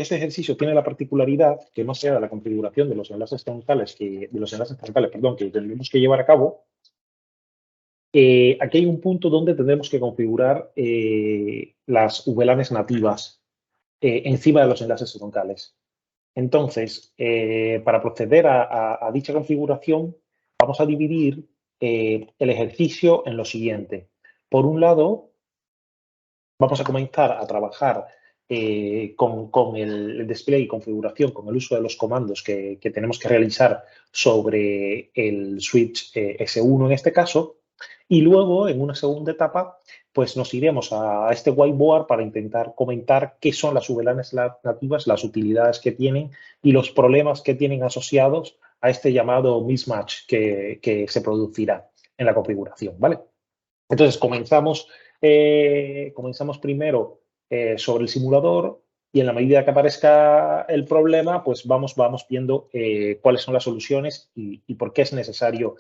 este ejercicio tiene la particularidad que no sea de la configuración de los enlaces troncales que tenemos que llevar a cabo. Aquí hay un punto donde tendremos que configurar las VLANs nativas encima de los enlaces troncales. Entonces, para proceder a dicha configuración, vamos a dividir el ejercicio en lo siguiente. Por un lado, vamos a comenzar a trabajar con el display y configuración, con el uso de los comandos que tenemos que realizar sobre el switch S1 en este caso. Y luego, en una segunda etapa, pues nos iremos a este whiteboard para intentar comentar qué son las VLANs nativas, las utilidades que tienen y los problemas que tienen asociados a este llamado mismatch que se producirá en la configuración, ¿vale? Entonces, comenzamos primero sobre el simulador y en la medida que aparezca el problema, pues vamos viendo cuáles son las soluciones y por qué es necesario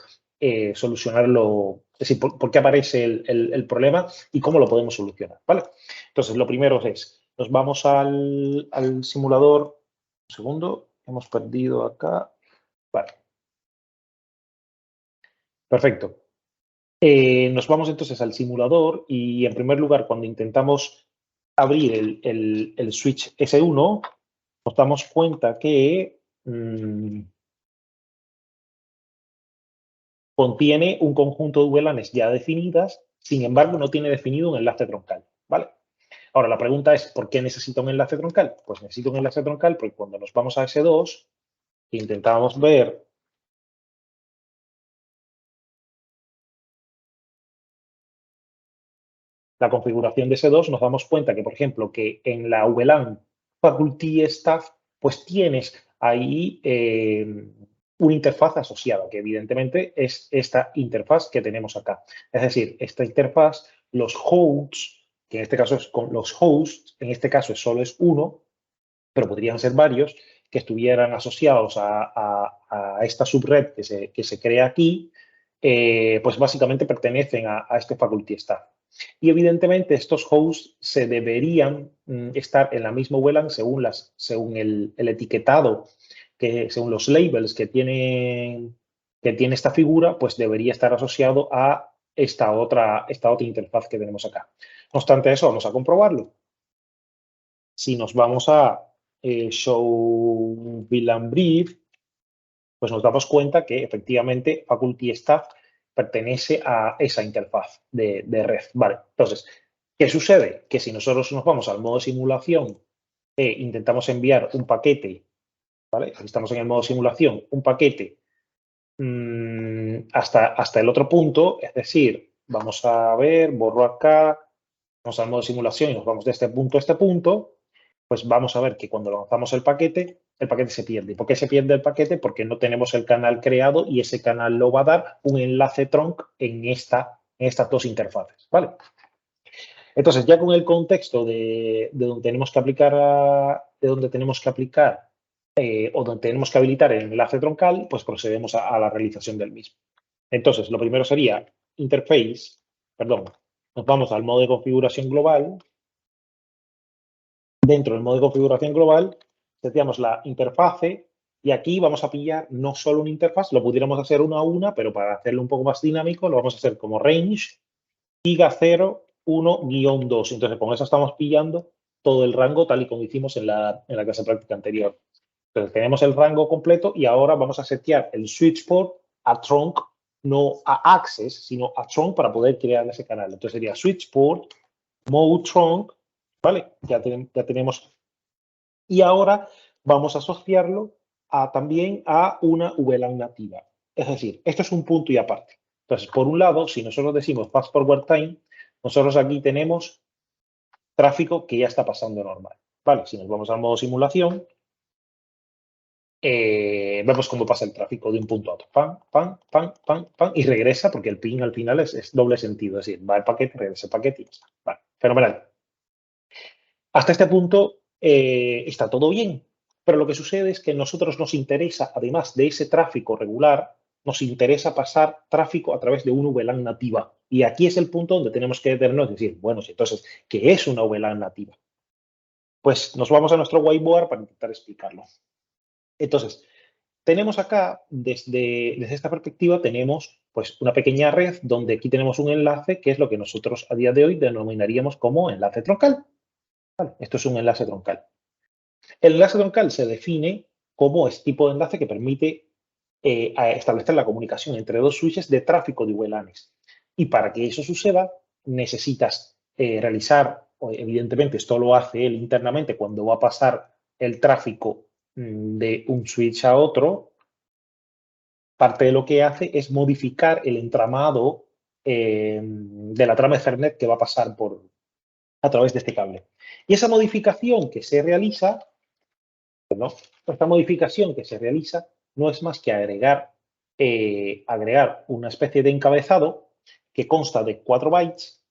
solucionarlo, es decir, por qué aparece el problema y cómo lo podemos solucionar, ¿vale? Entonces, lo primero es, nos vamos al simulador. Un segundo, hemos perdido acá. Vale. Perfecto. Nos vamos entonces al simulador y en primer lugar, cuando intentamos abrir el switch S1, nos damos cuenta que contiene un conjunto de VLANs ya definidas, sin embargo, no tiene definido un enlace troncal, ¿vale? Ahora, la pregunta es, ¿por qué necesito un enlace troncal? Pues necesito un enlace troncal porque cuando nos vamos a S2 e intentamos ver la configuración de S2, nos damos cuenta que, por ejemplo, que en la VLAN Faculty Staff, pues tienes ahí una interfaz asociada, que evidentemente es esta interfaz que tenemos acá. Es decir, esta interfaz, los hosts, que en este caso es con los hosts, en este caso solo es uno, pero podrían ser varios, que estuvieran asociados a esta subred que se crea aquí, pues básicamente pertenecen a este Faculty Staff. Y evidentemente estos hosts se deberían estar en la misma VLAN según el etiquetado, según los labels que tiene esta figura, pues debería estar asociado a esta otra interfaz que tenemos acá. No obstante eso, vamos a comprobarlo. Si nos vamos a Show VLAN Brief, pues nos damos cuenta que efectivamente Faculty Staff pertenece a esa interfaz de red. Vale, entonces, ¿qué sucede? Que si nosotros nos vamos al modo simulación e intentamos enviar un paquete, ¿vale? Estamos en el modo simulación, un paquete hasta el otro punto, es decir, vamos a ver, borro acá, vamos al modo simulación y nos vamos de este punto a este punto, pues vamos a ver que cuando lanzamos el paquete se pierde. ¿Por qué se pierde el paquete? Porque no tenemos el canal creado y ese canal lo va a dar un enlace trunk en estas dos interfaces, ¿vale? Entonces, ya con el contexto de donde tenemos que aplicar, o donde tenemos que habilitar el enlace troncal, pues procedemos a la realización del mismo. Entonces, lo primero sería nos vamos al modo de configuración global. Dentro del modo de configuración global, seteamos la interfase y aquí vamos a pillar no solo una interfaz, lo pudiéramos hacer una a una, pero para hacerlo un poco más dinámico, lo vamos a hacer como range giga 0, 1-2. Entonces, con eso estamos pillando todo el rango tal y como hicimos en la clase práctica anterior. Entonces, tenemos el rango completo y ahora vamos a setear el switch port a trunk, no a access, sino a trunk para poder crear ese canal. Entonces, sería switch port, mode trunk, ¿vale? Ya tenemos. Y ahora vamos a asociarlo también a una VLAN nativa. Es decir, esto es un punto y aparte. Entonces, por un lado, si nosotros decimos fast forward time, nosotros aquí tenemos tráfico que ya está pasando normal. ¿Vale? Si nos vamos al modo simulación, vemos cómo pasa el tráfico de un punto a otro. Pam, pam, pam, pam, pam, y regresa porque el ping al final es doble sentido. Es decir, va el paquete, regresa el paquete y ya está. Vale, fenomenal. Hasta este punto está todo bien, pero lo que sucede es que a nosotros nos interesa, además de ese tráfico regular, nos interesa pasar tráfico a través de una VLAN nativa. Y aquí es el punto donde tenemos que detenernos y decir, bueno, entonces, ¿qué es una VLAN nativa? Pues nos vamos a nuestro whiteboard para intentar explicarlo. Entonces, tenemos acá, desde esta perspectiva, tenemos pues una pequeña red donde aquí tenemos un enlace que es lo que nosotros a día de hoy denominaríamos como enlace troncal. ¿Vale? Esto es un enlace troncal. El enlace troncal se define como este tipo de enlace que permite establecer la comunicación entre dos switches de tráfico de VLANs. Y para que eso suceda, necesitas realizar, evidentemente esto lo hace él internamente cuando va a pasar el tráfico de un switch a otro. Parte de lo que hace es modificar el entramado de la trama Ethernet que va a pasar a través de este cable. Y esa modificación que se realiza, ¿no? Esta modificación que se realiza no es más que agregar una especie de encabezado que consta de 4 bytes.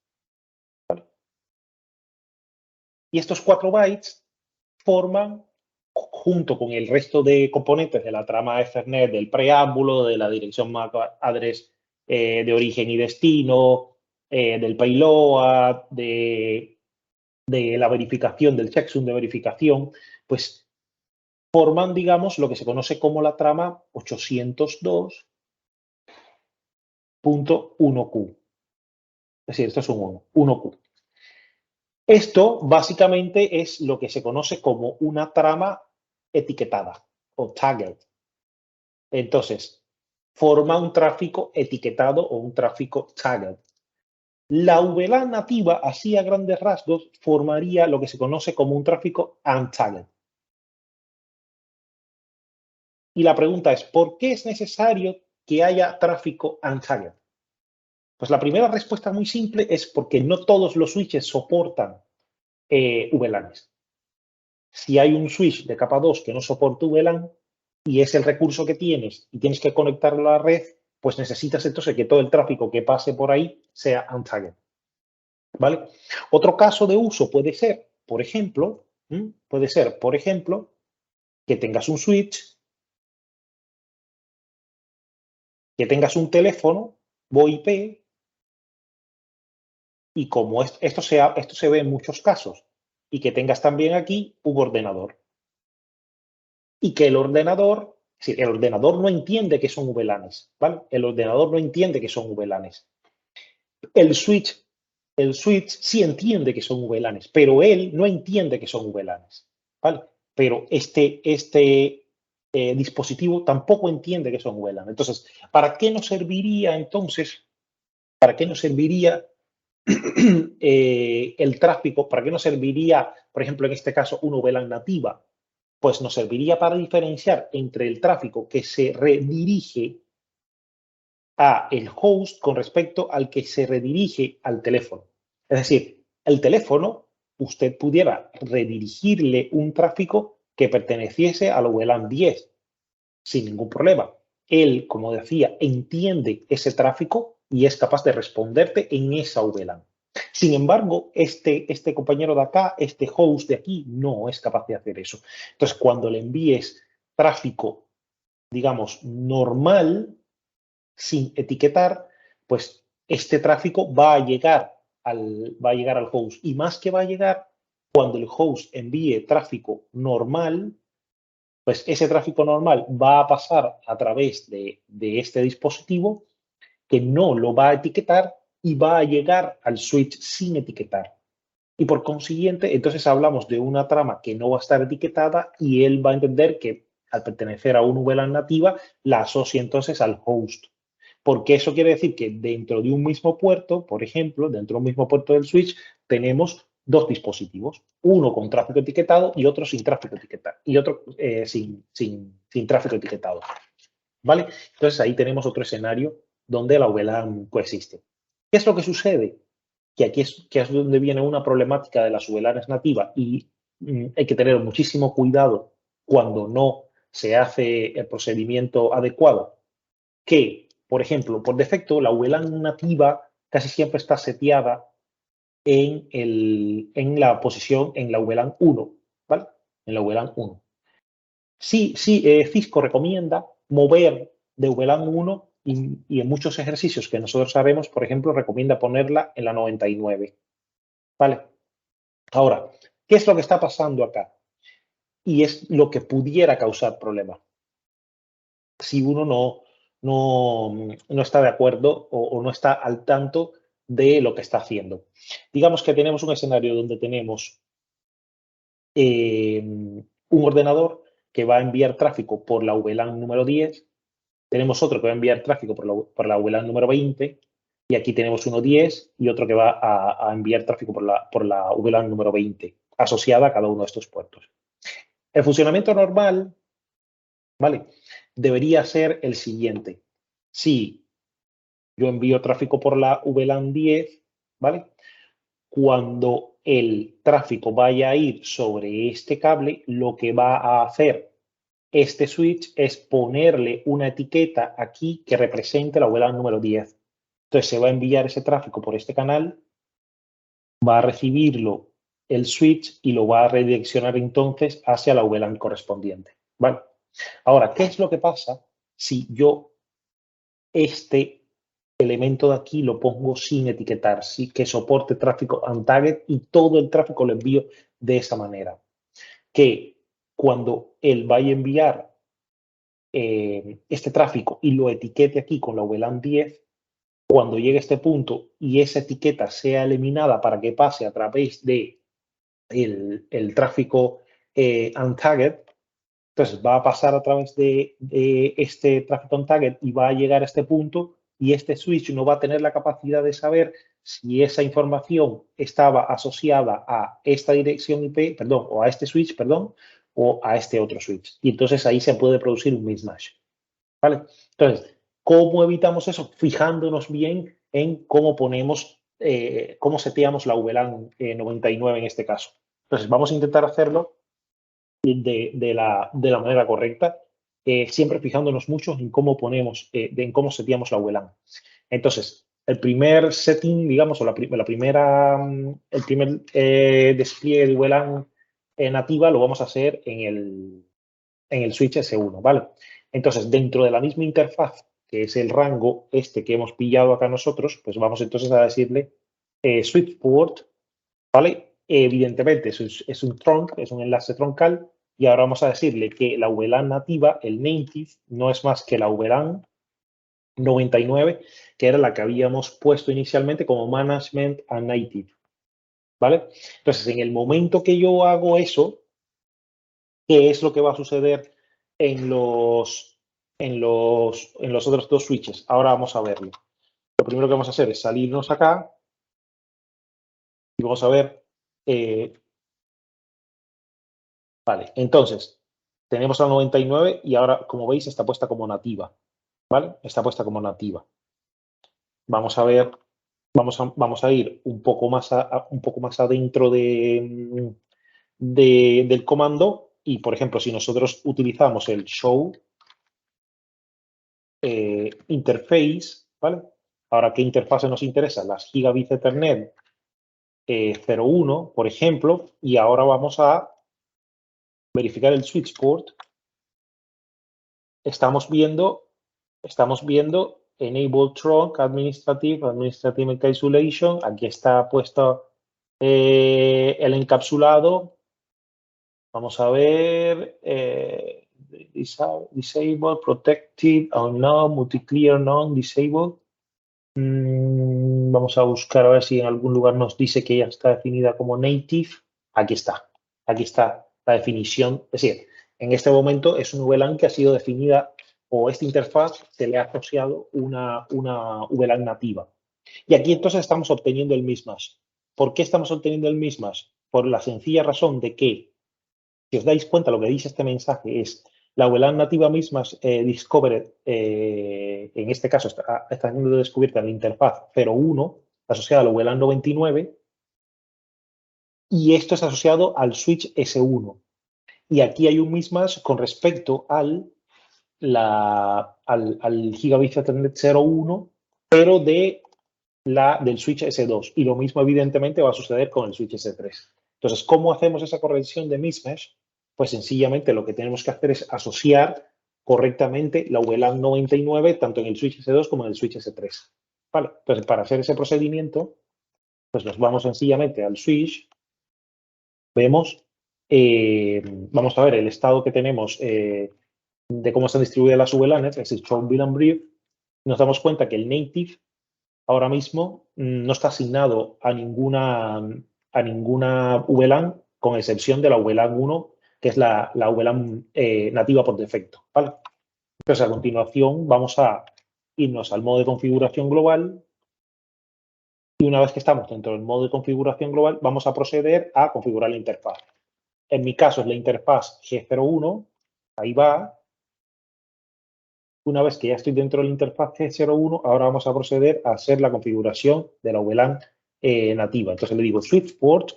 ¿Vale? Y estos 4 bytes forman, junto con el resto de componentes de la trama Ethernet, del preámbulo, de la dirección MAC address de origen y destino, del payload, de la verificación, del checksum de verificación, pues forman, digamos, lo que se conoce como la trama 802.1Q. Es decir, esto es un 1Q. Esto básicamente es lo que se conoce como una trama etiquetada o tagged. Entonces, forma un tráfico etiquetado o un tráfico tagged. La VLAN nativa, así a grandes rasgos, formaría lo que se conoce como un tráfico untagged. Y la pregunta es, ¿por qué es necesario que haya tráfico untagged? Pues la primera respuesta muy simple es porque no todos los switches soportan VLANs. Si hay un switch de capa 2 que no soporta VLAN y es el recurso que tienes y tienes que conectarlo a la red, pues necesitas entonces que todo el tráfico que pase por ahí sea untagged. ¿Vale? Otro caso de uso puede ser, por ejemplo, que tengas un switch, que tengas un teléfono VoIP y como esto se ve en muchos casos, y que tengas también aquí un ordenador. Y que el ordenador no entiende que son VLANs, ¿vale? El ordenador no entiende que son VLANs. El switch sí entiende que son VLANs, pero él no entiende que son VLANs, ¿vale? Pero este dispositivo tampoco entiende que son VLANs. Entonces, ¿para qué nos serviría entonces? ¿Para qué nos serviría el tráfico? ¿Para qué nos serviría, por ejemplo, en este caso, una VLAN nativa? Pues nos serviría para diferenciar entre el tráfico que se redirige a el host con respecto al que se redirige al teléfono. Es decir, el teléfono, usted pudiera redirigirle un tráfico que perteneciese a la VLAN 10 sin ningún problema. Él, como decía, entiende ese tráfico y es capaz de responderte en esa VLAN. Sin embargo, este compañero de acá, este host de aquí, no es capaz de hacer eso. Entonces, cuando le envíes tráfico, digamos, normal, sin etiquetar, pues este tráfico va a llegar al host. Y más que va a llegar, cuando el host envíe tráfico normal, pues ese tráfico normal va a pasar a través de este dispositivo que no lo va a etiquetar y va a llegar al switch sin etiquetar. Y por consiguiente, entonces hablamos de una trama que no va a estar etiquetada y él va a entender que al pertenecer a una VLAN nativa, la asocia entonces al host. Porque eso quiere decir que dentro de un mismo puerto, por ejemplo, dentro de un mismo puerto del switch, tenemos dos dispositivos, uno con tráfico etiquetado y otro sin tráfico etiquetado, y otro sin tráfico etiquetado. ¿Vale? Entonces ahí tenemos otro escenario donde la VLAN coexiste. ¿Qué es lo que sucede? Que aquí es donde viene una problemática de las VLANs nativas y hay que tener muchísimo cuidado cuando no se hace el procedimiento adecuado, que, por ejemplo, por defecto, la VLAN nativa casi siempre está seteada en la posición, en la VLAN 1, ¿vale? En la VLAN 1. Sí, Cisco recomienda mover de VLAN 1 y en muchos ejercicios que nosotros haremos, por ejemplo, recomienda ponerla en la 99, ¿vale? Ahora, ¿Qué es lo que está pasando acá? Y es lo que pudiera causar problemas si uno no está de acuerdo o no está al tanto de lo que está haciendo. Digamos que tenemos un escenario donde tenemos un ordenador que va a enviar tráfico por la VLAN número 10, tenemos otro que va a enviar tráfico por la VLAN número 20, y aquí tenemos uno 10 y otro que va a enviar tráfico por la VLAN número 20, asociada a cada uno de estos puertos. El funcionamiento normal, ¿vale? Debería ser el siguiente. Si yo envío tráfico por la VLAN 10, ¿vale? Cuando el tráfico vaya a ir sobre este cable, lo que va a hacer este switch es ponerle una etiqueta aquí que represente la VLAN número 10. Entonces se va a enviar ese tráfico por este canal, va a recibirlo el switch y lo va a redireccionar entonces hacia la VLAN correspondiente. ¿Vale? Ahora, ¿qué es lo que pasa si yo este elemento de aquí lo pongo sin etiquetar, sí, que soporte tráfico untagged y todo el tráfico lo envío de esa manera? Que cuando él vaya a enviar este tráfico y lo etiquete aquí con la VLAN 10, cuando llegue a este punto y esa etiqueta sea eliminada para que pase a través de el tráfico untagged, entonces va a pasar a través de este tráfico untagged y va a llegar a este punto, y este switch no va a tener la capacidad de saber si esa información estaba asociada a esta dirección IP, perdón, o a este switch, perdón, o a este otro switch. Y entonces ahí se puede producir un mismatch. ¿Vale? Entonces, ¿cómo evitamos eso? Fijándonos bien en cómo ponemos, cómo seteamos la VLAN 99 en este caso. Entonces, vamos a intentar hacerlo de la manera correcta, siempre fijándonos mucho en cómo ponemos, en cómo seteamos la VLAN. Entonces, el primer setting, digamos, o el primer despliegue de VLAN nativa lo vamos a hacer en el switch S1, ¿vale? Entonces, dentro de la misma interfaz, que es el rango este que hemos pillado acá nosotros, pues vamos entonces a decirle switch port, ¿vale? Evidentemente, es un trunk, es un enlace troncal, y ahora vamos a decirle que la VLAN nativa, el native, no es más que la VLAN 99, que era la que habíamos puesto inicialmente como management and native, ¿vale? Entonces, en el momento que yo hago eso, ¿qué es lo que va a suceder en los otros dos switches? Ahora vamos a verlo. Lo primero que vamos a hacer es salirnos acá y vamos a ver. Vale, entonces tenemos la 99 y ahora, como veis, está puesta como nativa. ¿Vale? Está puesta como nativa. Vamos a ver, vamos a ir un poco más adentro del comando, y, por ejemplo, si nosotros utilizamos el show interface, ¿vale? Ahora, ¿qué interfase nos interesa? Las Gigabit Ethernet 01, por ejemplo, y ahora vamos a verificar el switch port. Estamos viendo Enable Trunk, Administrative Encapsulation. Aquí está puesto el encapsulado. Vamos a ver. Disable, Protected, no, Multiclear, non, Disable. Vamos a buscar a ver si en algún lugar nos dice que ya está definida como native. Aquí está la definición. Es decir, en este momento es un VLAN que ha sido definida, o esta interfaz se le ha asociado una VLAN nativa. Y aquí entonces estamos obteniendo el mismatch. ¿Por qué estamos obteniendo el mismatch? Por la sencilla razón de que, si os dais cuenta, lo que dice este mensaje es: la VLAN nativa misma discovered, en este caso está siendo descubierta en la interfaz 01 asociada a la VLAN 99, y esto es asociado al switch S1. Y aquí hay un mismatch con respecto al Gigabit Ethernet 01, pero del switch S2. Y lo mismo, evidentemente, va a suceder con el switch S3. Entonces, ¿cómo hacemos esa corrección de mismatch? Pues sencillamente lo que tenemos que hacer es asociar correctamente la VLAN 99 tanto en el switch S2 como en el switch S3. ¿Vale? Entonces, para hacer ese procedimiento, pues nos vamos sencillamente al switch vemos, vamos a ver el estado que tenemos de cómo están distribuidas las VLANs, es el show VLAN brief. Nos damos cuenta que el native ahora mismo no está asignado a ninguna VLAN, con excepción de la VLAN 1, que es la VLAN nativa por defecto, ¿vale? Entonces, a continuación, vamos a irnos al modo de configuración global. Y una vez que estamos dentro del modo de configuración global, vamos a proceder a configurar la interfaz. En mi caso es la interfaz G01, ahí va. Una vez que ya estoy dentro de la interfaz G01, ahora vamos a proceder a hacer la configuración de la VLAN nativa. Entonces le digo switch port,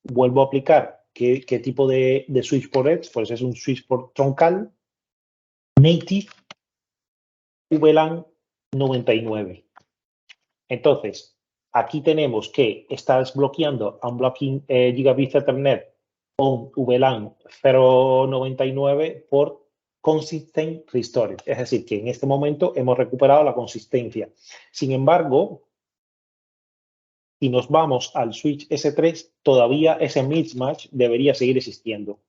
vuelvo a aplicar qué tipo de switch port es, pues es un switch port troncal, native, VLAN 99. Entonces, aquí tenemos que está desbloqueando Unblocking Gigabit Ethernet on VLAN 099 por Consistent Restore. Es decir, que en este momento hemos recuperado la consistencia. Sin embargo, si nos vamos al switch S3, todavía ese mismatch debería seguir existiendo.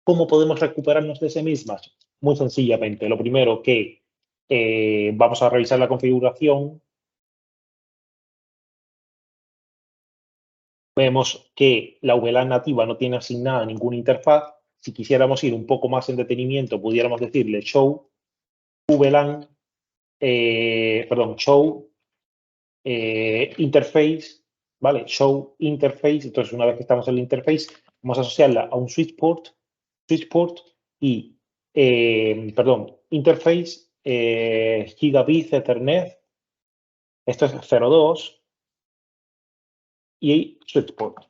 ¿Cómo podemos recuperarnos de ese mismatch? Muy sencillamente. Lo primero que vamos a revisar la configuración. Vemos que la VLAN nativa no tiene asignada ninguna interfaz. Si quisiéramos ir un poco más en detenimiento, pudiéramos decirle show VLAN, show interface, ¿vale? Show interface. Entonces, una vez que estamos en el interface, vamos a asociarla a un switch port y, interface gigabit Ethernet. Esto es 02 y switch port.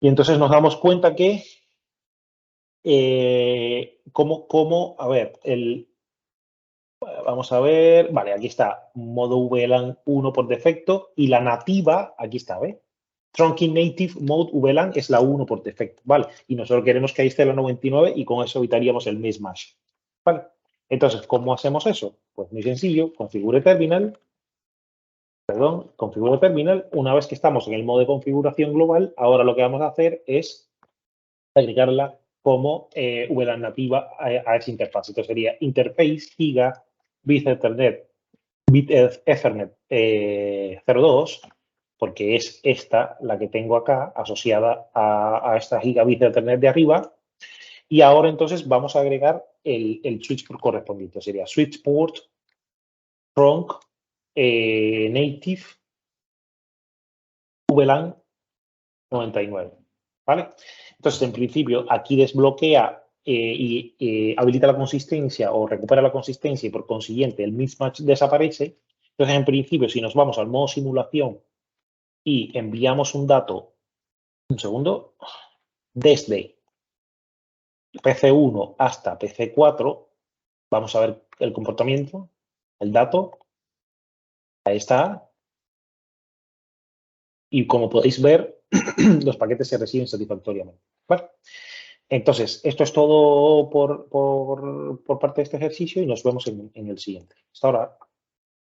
Y entonces nos damos cuenta que a ver, vamos a ver, vale, aquí está, modo VLAN 1 por defecto y la nativa, aquí está, ¿ve? Trunking Native Mode VLAN es la 1 por defecto, ¿vale? Y nosotros queremos que ahí esté la 99 y con eso evitaríamos el mismatch, ¿vale? Entonces, ¿cómo hacemos eso? Pues muy sencillo, configure terminal. Una vez que estamos en el modo de configuración global, ahora lo que vamos a hacer es agregarla como VLAN nativa a esa interfaz. Entonces sería interface giga bit Ethernet 02, porque es esta la que tengo acá asociada a esta gigabit de Ethernet de arriba. Y ahora entonces vamos a agregar el switch port correspondiente. Sería switch port trunk native VLAN 99. ¿Vale? Entonces, en principio, aquí desbloquea y habilita la consistencia o recupera la consistencia y por consiguiente el mismatch desaparece. Entonces, en principio, si nos vamos al modo simulación y enviamos un dato, un segundo, desde PC1 hasta PC4, vamos a ver el comportamiento, el dato, ahí está. Y como podéis ver, los paquetes se reciben satisfactoriamente. ¿Vale? Entonces, esto es todo por parte de este ejercicio y nos vemos en el siguiente. Hasta ahora.